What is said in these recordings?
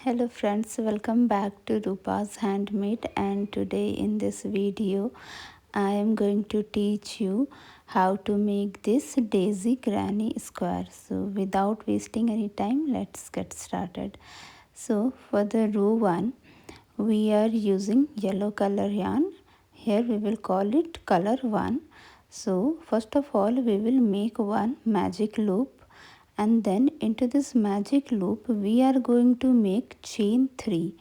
Hello friends, welcome back to Rupa's Handmade, and today in this video I am going to teach you how to make this Daisy Granny Square. So without wasting any time, let's get started. So for the row 1 we are using yellow color yarn. Here we will call it color 1. So first of all we will make one magic loop, and then into this magic loop we are going to make chain 3,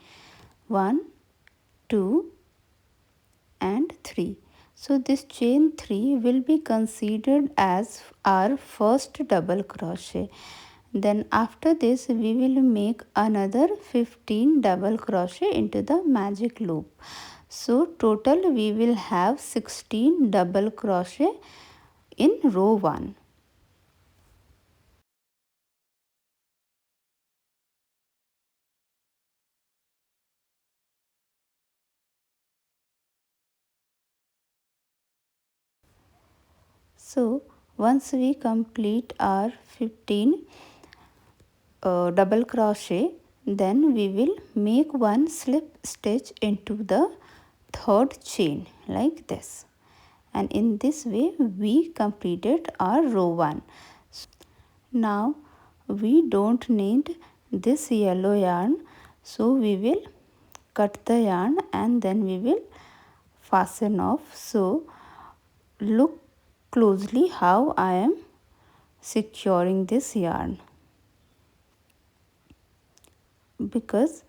1 2 and 3. So this chain 3 will be considered as our first double crochet. Then after this we will make another 15 double crochet into the magic loop. So total we will have 16 double crochet in row 1. So once we complete our 15 double crochet, then we will make one slip stitch into the third chain like this, and in this way we completed our row 1. Now we don't need this yellow yarn, so we will cut the yarn and then we will fasten off. So look closely how I am securing this yarn, because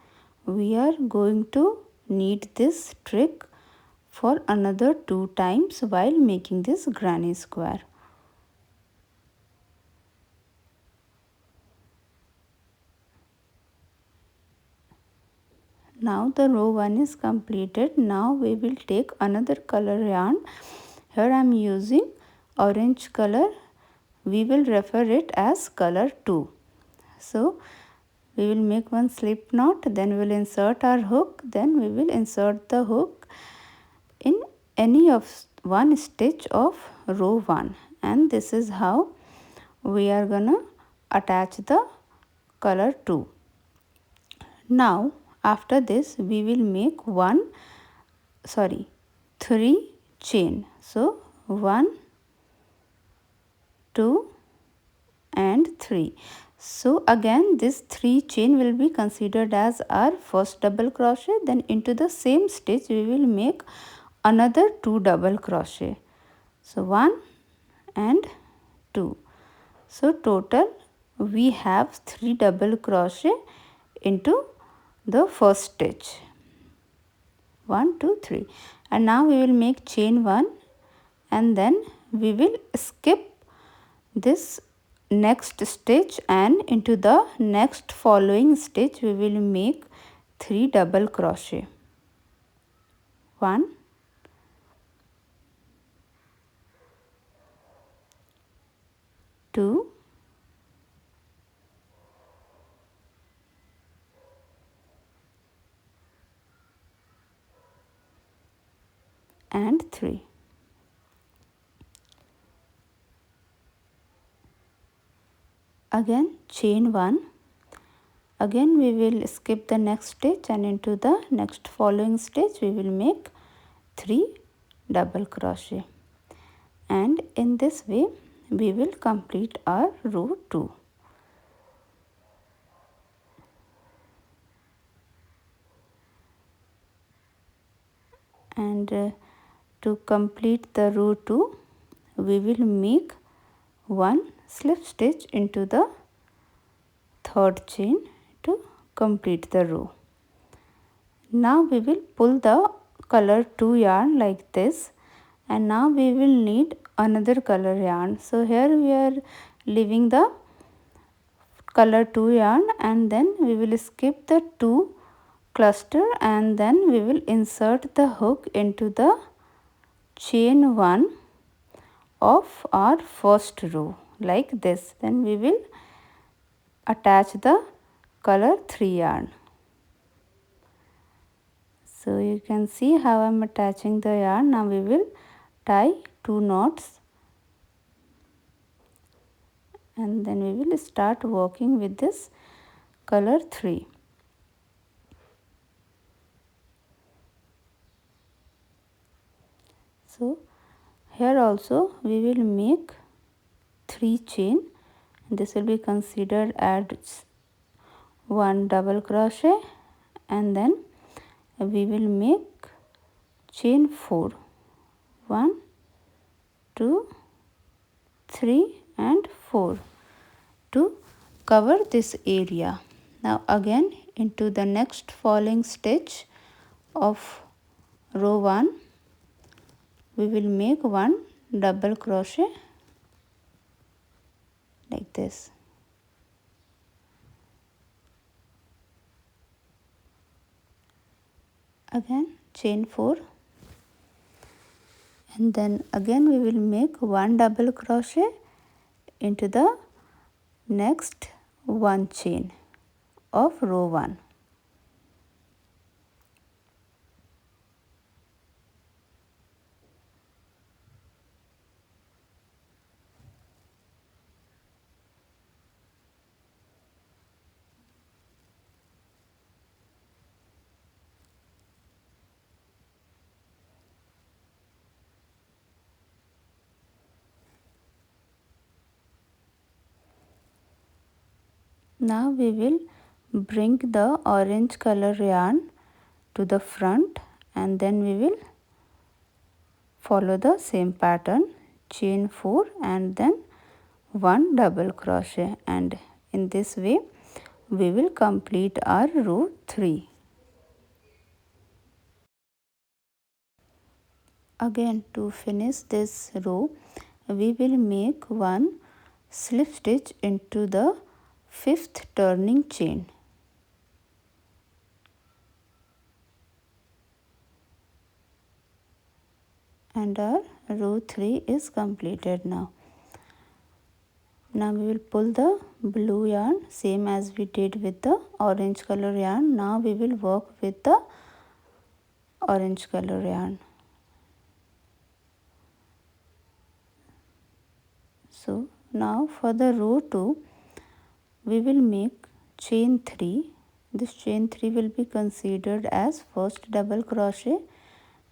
we are going to need this trick for another 2 times while making this granny square. Now the row 1 is completed. Now we will take another color yarn. Here I am using orange color. We will refer it as color 2. So we will make one slip knot, then we will insert our hook, then we will insert the hook in any of one stitch of row 1, and this is how we are gonna attach the color 2. Now after this we will make 3 chain. So 1 2 and 3. So again this 3 chain will be considered as our first double crochet. Then into the same stitch we will make another 2 double crochet. So 1 and 2. So total we have 3 double crochet into the first stitch. 1 2 3, and now we will make chain 1, and then we will skip this next stitch, and into the next following stitch we will make 3 double crochet. 1 2 and 3. Again chain 1. Again we will skip the next stitch, and into the next following stitch we will make 3 double crochet, and in this way we will complete our row 2. And to complete the row 2 we will make one slip stitch into the third chain to complete the row. Now we will pull the color 2 yarn like this, and now we will need another color yarn. So here we are leaving the color 2 yarn, and then we will skip the 2 cluster, and then we will insert the hook into the chain 1 of our first row like this. Then we will attach the color 3 yarn. So you can see how I am attaching the yarn. Now we will tie 2 knots, and then we will start working with this color 3. here also we will make 3 chain. This will be considered as 1 double crochet, and then we will make chain 4, 1 2 3 and 4 to cover this area. Now again into the next falling stitch of row 1 we will make 1 double crochet like this. Again chain 4, and then again we will make 1 double crochet into the next 1 chain of row 1. Now we will bring the orange color yarn to the front, and then we will follow the same pattern, chain 4 and then 1 double crochet, and in this way we will complete our row 3. Again to finish this row we will make 1 slip stitch into the 5th turning chain. And our row 3 is completed now. Now we will pull the blue yarn same as we did with the orange color yarn. Now we will work with the orange color yarn. So now for the row 2 we will make chain 3. This chain 3 will be considered as first double crochet.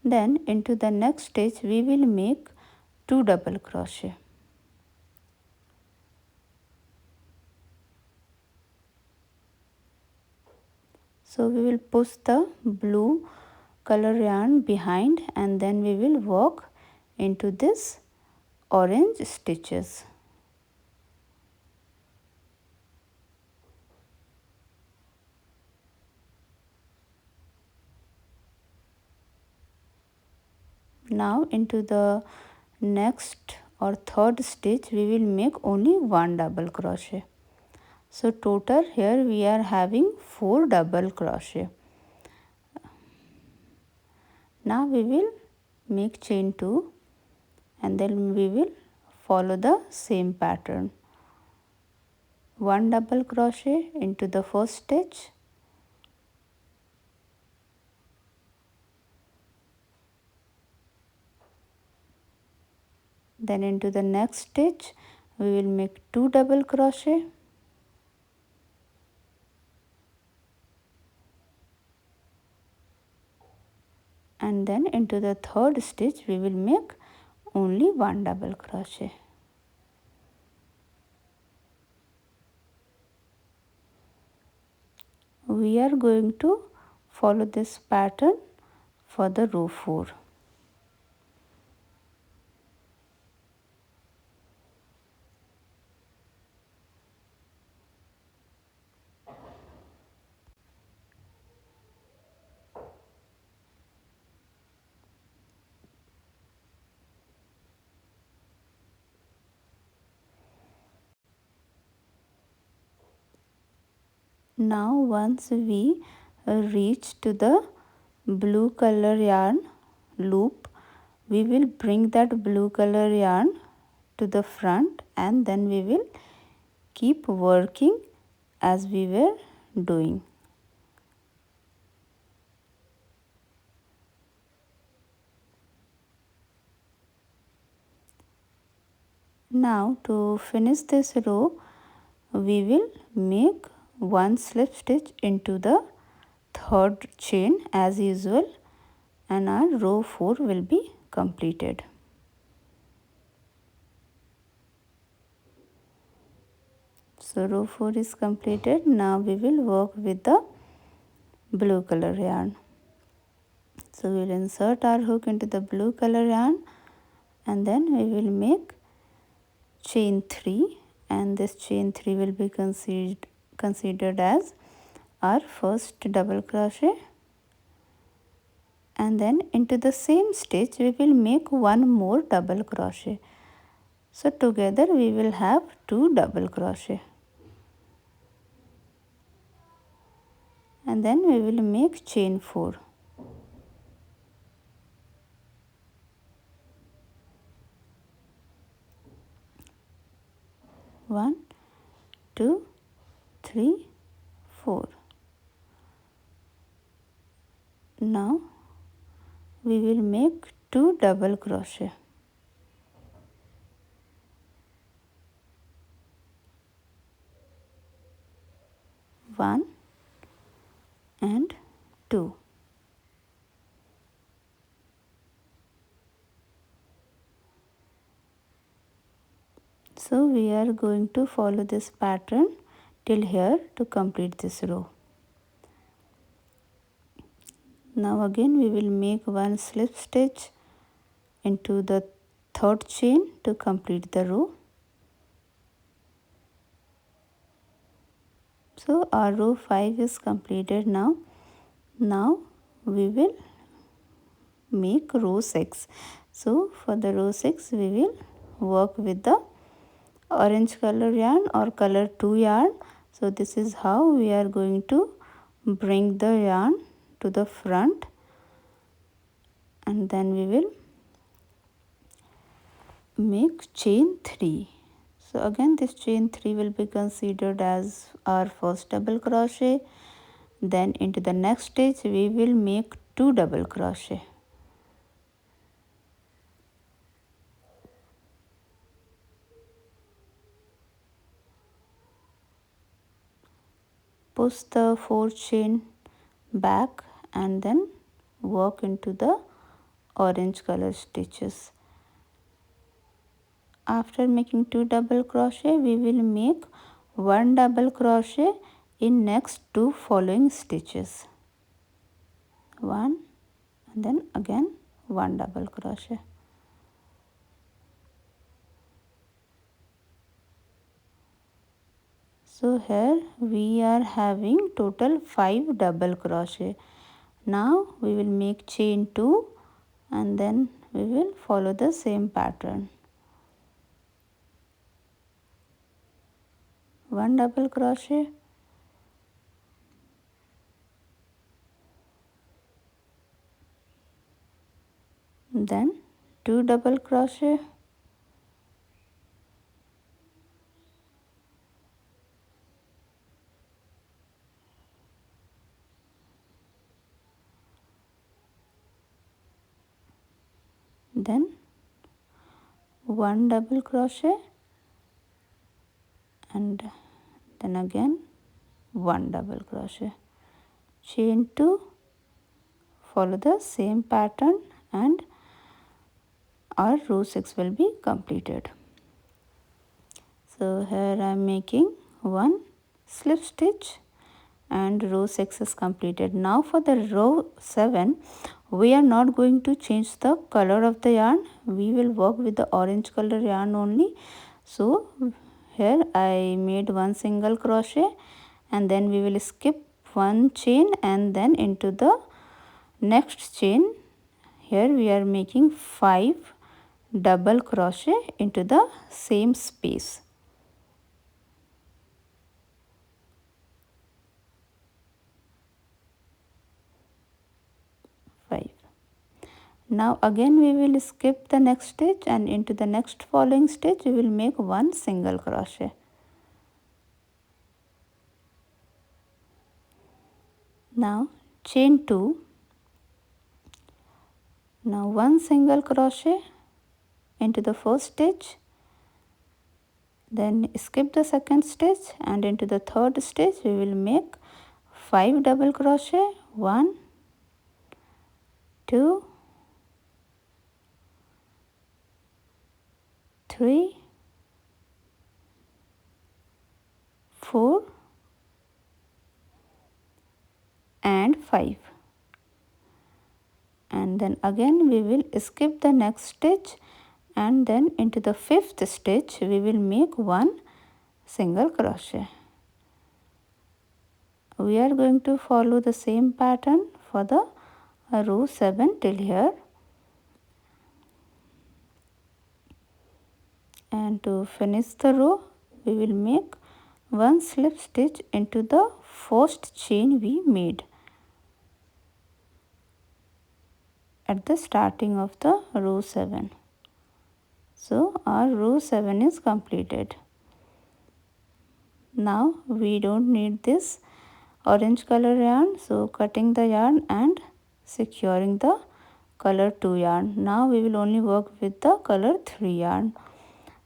Then into the next stitch we will make 2 double crochet. So we will push the blue color yarn behind, and then we will work into this orange stitches. Now into the next or third stitch we will make only 1 double crochet. So total here we are having 4 double crochet. Now we will make chain 2, and then we will follow the same pattern. 1 double crochet into the first stitch, then into the next stitch we will make 2 double crochet, and then into the third stitch we will make only 1 double crochet. We are going to follow this pattern for the row 4. Now once we reach to the blue color yarn loop, we will bring that blue color yarn to the front, and then we will keep working as we were doing. Now to finish this row we will make 1 slip stitch into the third chain as usual, and our row 4 will be completed. So row 4 is completed. Now we will work with the blue color yarn. So we will insert our hook into the blue color yarn and then we will make chain 3, and this chain 3 will be considered as our first double crochet, and then into the same stitch we will make one more double crochet. So together we will have 2 double crochet, and then we will make chain 4. One, 2, 3, 4. Now we will make 2 double crochet. One and 2. So we are going to follow this pattern till here to complete this row. Now again we will make one slip stitch into the third chain to complete the row. So our row 5 is completed now. Now we will make row 6. So for the row 6 we will work with the orange color yarn or color 2 yarn. So this is how we are going to bring the yarn to the front, and then we will make chain 3. So again this chain 3 will be considered as our first double crochet. Then into the next stitch we will make 2 double crochet. Push the 4th chain back and then work into the orange color stitches. After making 2 double crochet we will make 1 double crochet in next 2 following stitches. 1 and then again 1 double crochet. So here we are having total 5 double crochet. Now we will make chain 2 and then we will follow the same pattern. 1 double crochet, then 2 double crochet, then 1 double crochet, and then again 1 double crochet, chain 2, follow the same pattern and our row 6 will be completed. So here I am making one slip stitch and row 6 is completed. Now for the row 7 we are not going to change the color of the yarn. We will work with the orange color yarn only. So here I made one single crochet and then we will skip one chain and then into the next chain. Here we are making 5 double crochet into the same space. 5. Now again we will skip the next stitch and into the next following stitch we will make one single crochet. Now chain 2. Now one single crochet into the first stitch, then skip the second stitch and into the third stitch we will make 5 double crochet. 1, 2, 3, 4 and 5, and then again we will skip the next stitch, and then into the 5th stitch we will make one single crochet. We are going to follow the same pattern for the row 7 till here. And to finish the row we will make one slip stitch into the first chain we made at the starting of the row 7. So our row 7 is completed. Now we don't need this orange color yarn, so cutting the yarn and securing the color 2 yarn. Now we will only work with the color 3 yarn.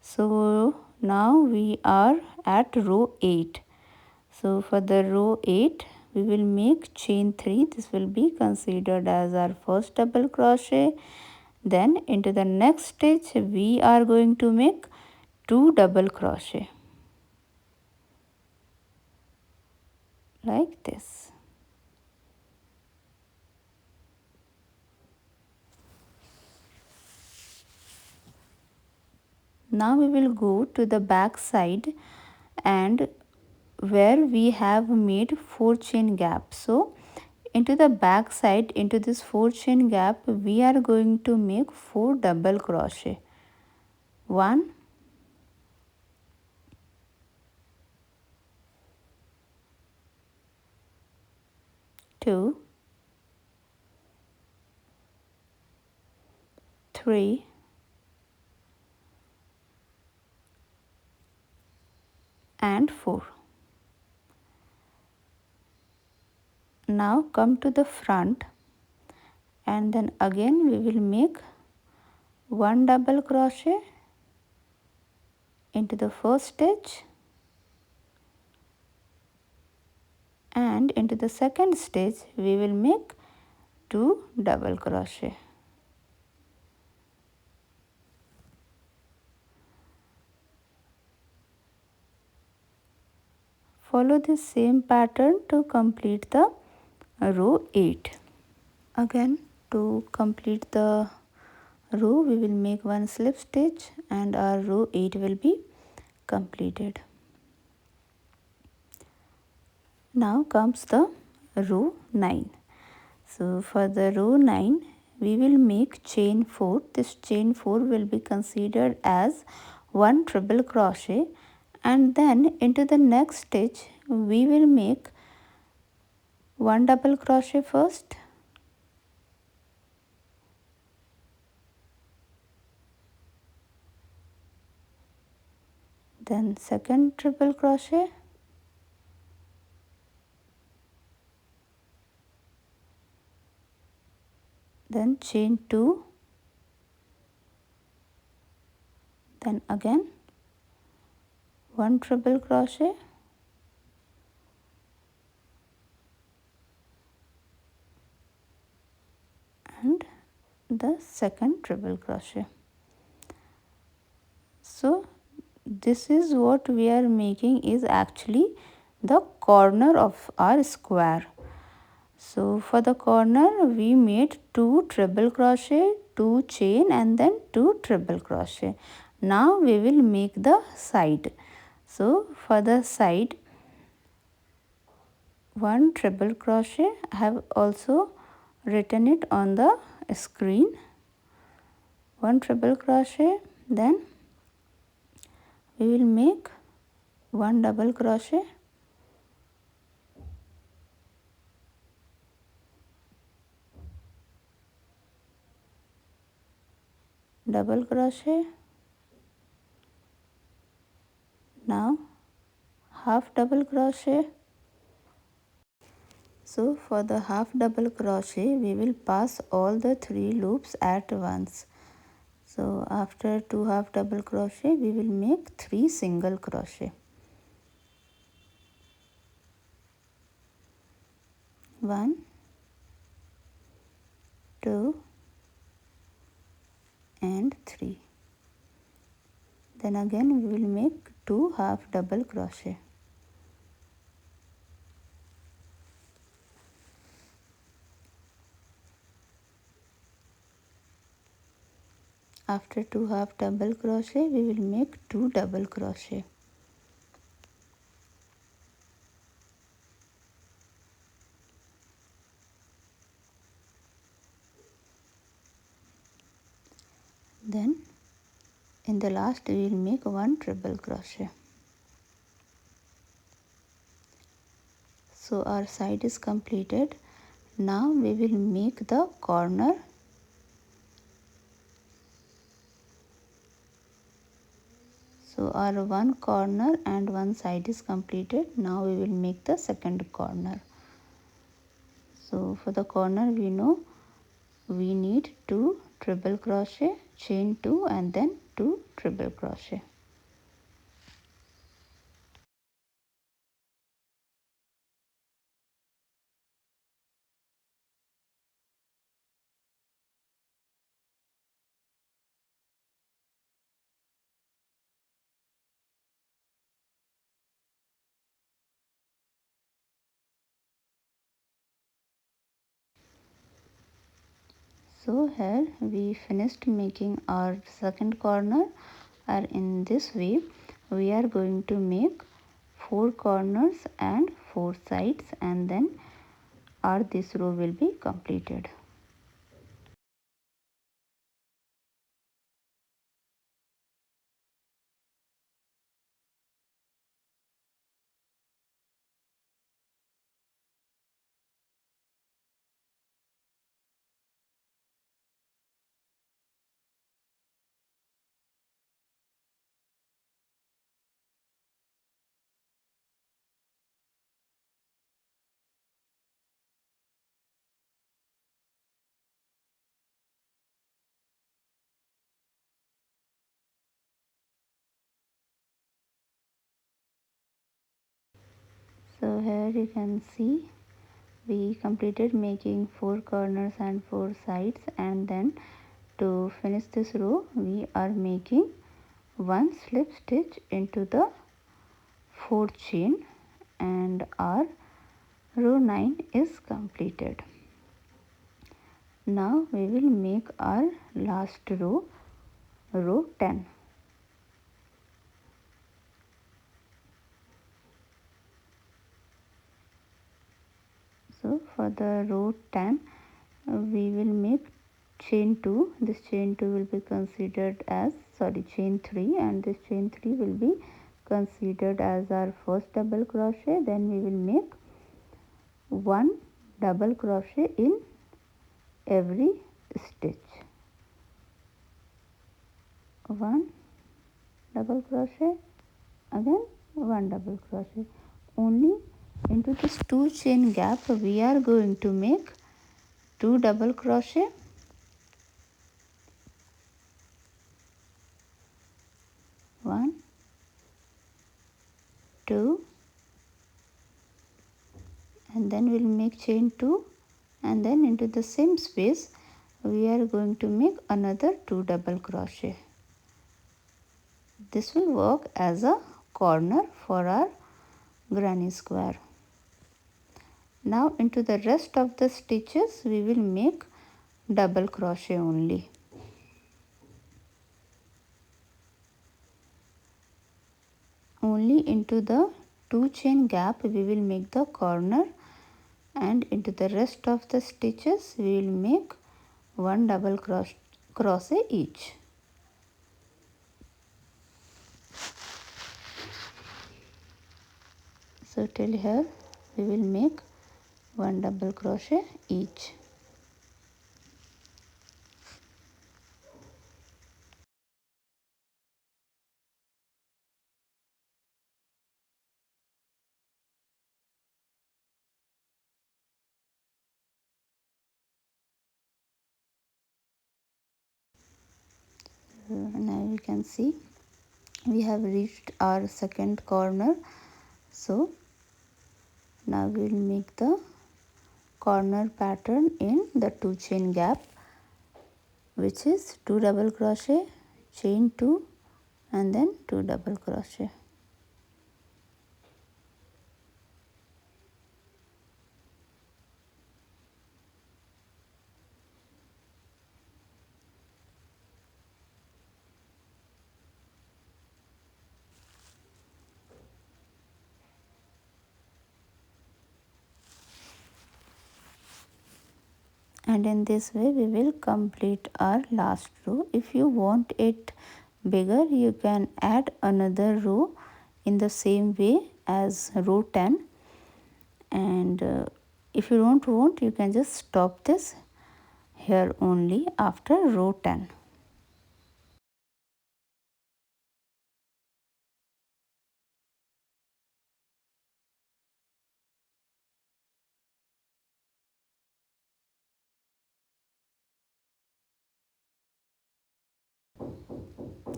So now we are at row 8. So for the row 8 we will make chain 3. This will be considered as our first double crochet. Then into the next stitch we are going to make 2 double crochet like this. Now we will go to the back side and where we have made 4 chain gap. So into the back side, into this 4 chain gap we are going to make 4 double crochet. 1, 2, 3, and 4. Now come to the front and then again we will make 1 double crochet into the first stitch and into the second stitch we will make 2 double crochet. Follow the same pattern to complete the row 8. Again to complete the row we will make one slip stitch and our row 8 will be completed. Now comes the row 9. So for the row 9 we will make chain 4. This chain 4 will be considered as one triple crochet, and then into the next stitch we will make one double crochet first, then second triple crochet, then chain 2, then again one triple crochet, and the second triple crochet. So this is what we are making is actually the corner of our square. So for the corner we made 2 treble crochet, 2 chain and then 2 treble crochet. Now we will make the side. So for the side 1 treble crochet, I have also written it on the screen. 1 treble crochet, then we will make 1 double crochet, double crochet, now half double crochet. So for the half double crochet we will pass all the 3 loops at once. So after 2 half double crochet we will make 3 single crochet. 1, 2 and 3. Then again we will make 2 half double crochet. After 2 half double crochet, we will make 2 double crochet. Then in the last we will make 1 treble crochet. So our side is completed. Now we will make the corner. So our one corner and one side is completed. Now we will make the second corner. So for the corner we know we need 2 treble crochet, chain 2 and then 2 treble crochet. So here we finished making our second corner, and in this way we are going to make 4 corners and 4 sides, and then our this row will be completed. So here you can see we completed making 4 corners and 4 sides, and then to finish this row we are making 1 slip stitch into the 4th chain, and our row 9 is completed. Now we will make our last row, row 10. So for the row 10 we will make chain 2. This chain 2 will be considered as chain 3, and this chain 3 will be considered as our first double crochet. Then we will make 1 double crochet in every stitch. 1 double crochet, again 1 double crochet. Only into this 2 chain gap we are going to make 2 double crochet, 1, 2, and then we'll make chain 2, and then into the same space we are going to make another 2 double crochet. This will work as a corner for our granny square. Now into the rest of the stitches we will make double crochet only. Only into the 2 chain gap we will make the corner, and into the rest of the stitches we will make 1 double crochet each. So till here we will make 1 double crochet each. Now you can see we have reached our second corner. So now we will make the corner pattern in the 2 chain gap, which is 2 double crochet, chain 2, and then 2 double crochet. and in this way we will complete our last row. If you want it bigger, you can add another row in the same way as row 10, and if you don't want, you can just stop this here only after row 10.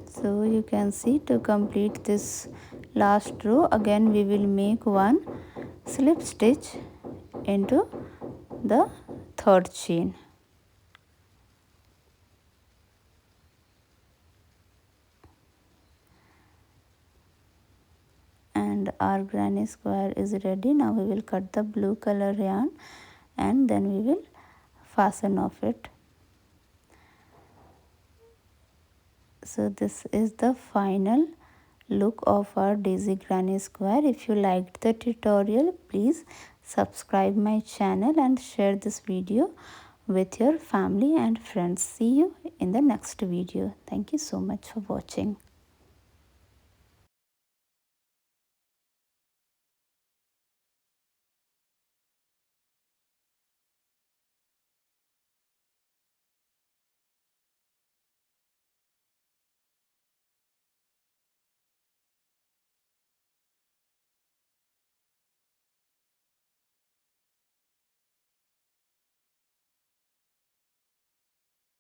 So you can see, to complete this last row, again we will make one slip stitch into the third chain. And our granny square is ready. Now we will cut the blue color yarn and then we will fasten off it. So this is the final look of our Daisy Granny Square. If you liked the tutorial, please subscribe my channel and share this video with your family and friends. See you in the next video. Thank you so much for watching.